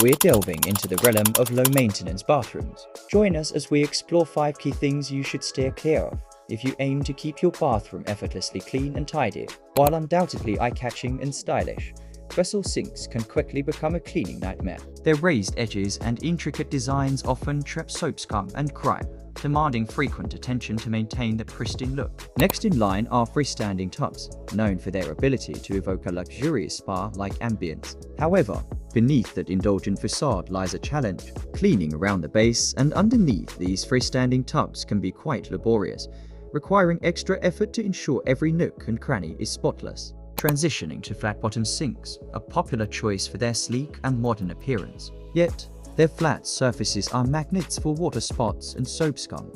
We're delving into the realm of low-maintenance bathrooms. Join us as we explore 5 key things you should steer clear of if you aim to keep your bathroom effortlessly clean and tidy. While undoubtedly eye-catching and stylish, vessel sinks can quickly become a cleaning nightmare. Their raised edges and intricate designs often trap soap scum and grime, demanding frequent attention to maintain the pristine look. Next in line are freestanding tubs, known for their ability to evoke a luxurious spa-like ambience. However, beneath that indulgent facade lies a challenge. Cleaning around the base and underneath these freestanding tubs can be quite laborious, requiring extra effort to ensure every nook and cranny is spotless. Transitioning to flat-bottom sinks, a popular choice for their sleek and modern appearance. Yet, their flat surfaces are magnets for water spots and soap scum,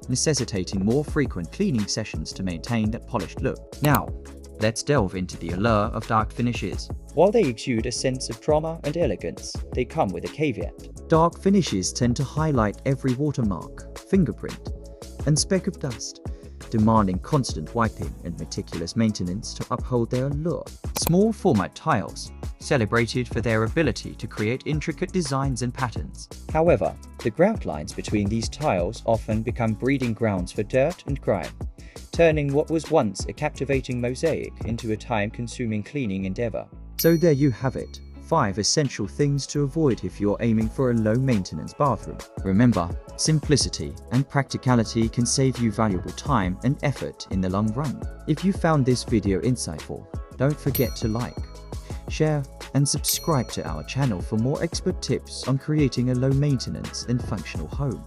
necessitating more frequent cleaning sessions to maintain that polished look. Now, let's delve into the allure of dark finishes. While they exude a sense of drama and elegance, they come with a caveat. Dark finishes tend to highlight every watermark, fingerprint, and speck of dust, demanding constant wiping and meticulous maintenance to uphold their allure. Small format tiles, celebrated for their ability to create intricate designs and patterns. However, the grout lines between these tiles often become breeding grounds for dirt and grime, turning what was once a captivating mosaic into a time-consuming cleaning endeavor. So there you have it. 5 essential things to avoid if you're aiming for a low-maintenance bathroom. Remember, simplicity and practicality can save you valuable time and effort in the long run. If you found this video insightful, don't forget to like, share, and subscribe to our channel for more expert tips on creating a low-maintenance and functional home.